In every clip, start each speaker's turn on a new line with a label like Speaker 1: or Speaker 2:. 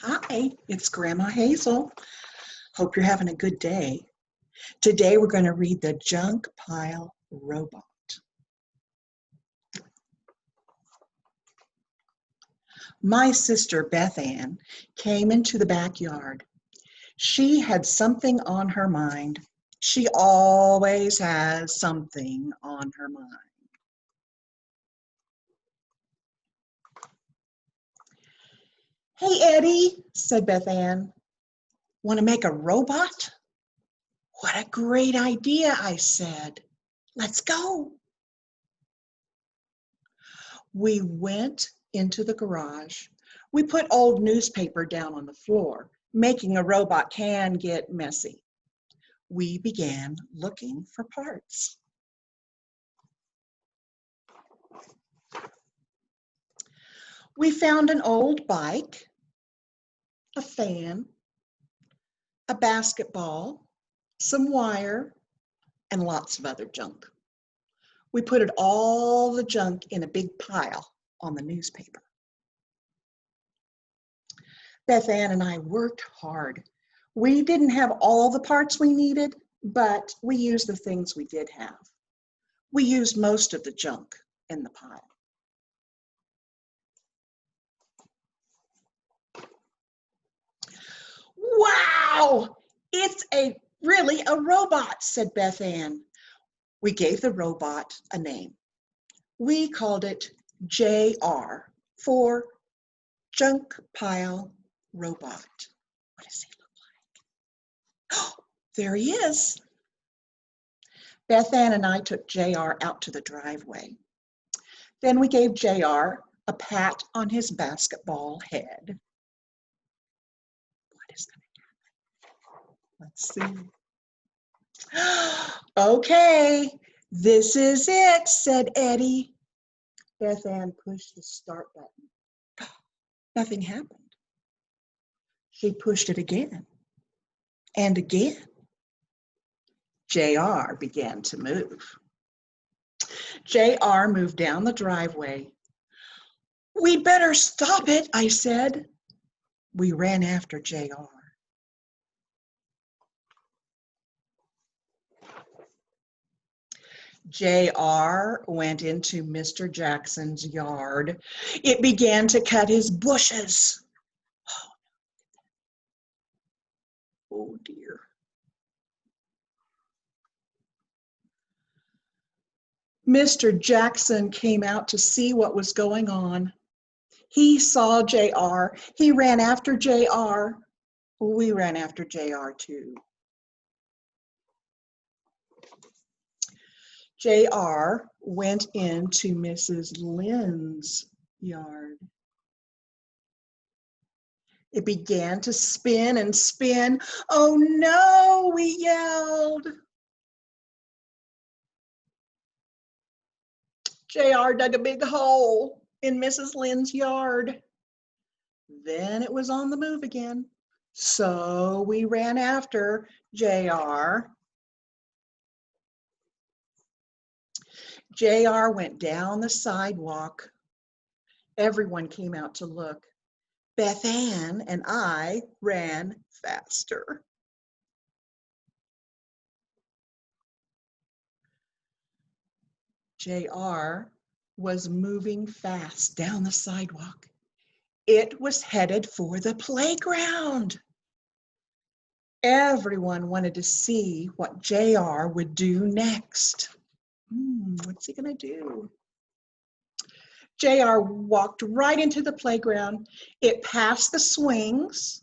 Speaker 1: Hi, it's Grandma Hazel. Hope you're having a good day. Today we're going to read the Junkpile Robot. My sister Bethanne came into the backyard. She had something on her mind. She always has something on her mind. Hey, Eddie, said Bethanne. Want to make a robot? What a great idea, I said. Let's go. We went into the garage. We put old newspaper down on the floor. Making a robot can get messy. We began looking for parts. We found an old bike, a fan, a basketball, some wire, and lots of other junk. We put all the junk in a big pile on the newspaper. Bethanne and I worked hard. We didn't have all the parts we needed, but we used the things we did have. We used most of the junk in the pile. Wow, it's really a robot, said Bethanne. We gave the robot a name. We called it JR for Junkpile Robot. What does he look like? Oh, there he is. Bethanne and I took JR out to the driveway. Then we gave JR a pat on his basketball head. What is going to happen? Let's see. Okay, this is it, said Eddie. Bethanne pushed the start button. Nothing happened. She pushed it again and again. JR began to move. JR moved down the driveway. We'd better stop it, I said. We ran after JR. JR went into Mr. Jackson's yard. It began to cut his bushes. Oh dear. Mr. Jackson came out to see what was going on. He saw JR. He ran after JR. We ran after JR too. JR went into Mrs. Lynn's yard. It began to spin and spin. Oh no, we yelled. JR dug a big hole in Mrs. Lynn's yard. Then it was on the move again. So we ran after JR. JR went down the sidewalk. Everyone came out to look. Bethanne and I ran faster. JR was moving fast down the sidewalk. It was headed for the playground. Everyone wanted to see what JR would do next. What's he gonna do? JR walked right into the playground. It passed the swings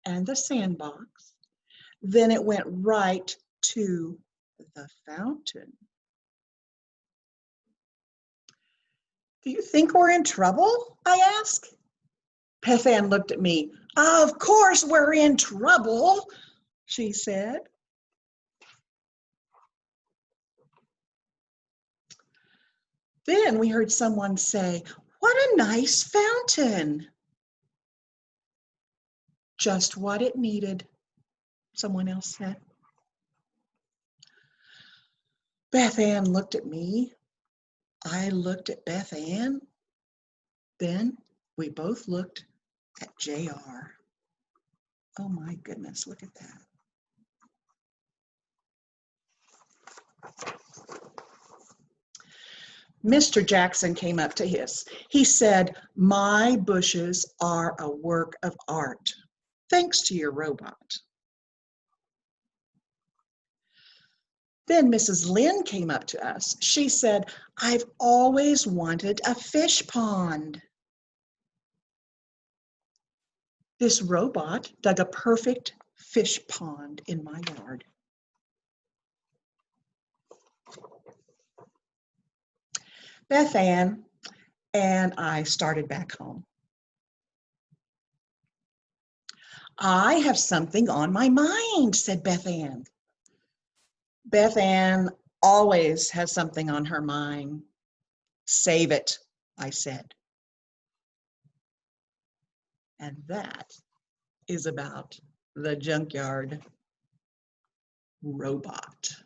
Speaker 1: and the sandbox. Then it went right to the fountain. Do you think we're in trouble? I asked. Bethanne looked at me. Of course we're in trouble, she said. Then we heard someone say, what a nice fountain. Just what it needed, someone else said. Bethanne looked at me. I looked at Bethanne. Then we both looked at JR. Oh my goodness, look at that. Mr. Jackson came up to his. He said, "My bushes are a work of art, thanks to your robot." Then Mrs. Lynn came up to us. She said, "I've always wanted a fish pond." This robot dug a perfect fish pond in my yard. Bethanne and I started back home. "I have something on my mind," said Bethanne. Bethanne always has something on her mind. "Save it," I said. And that is about the junkyard robot.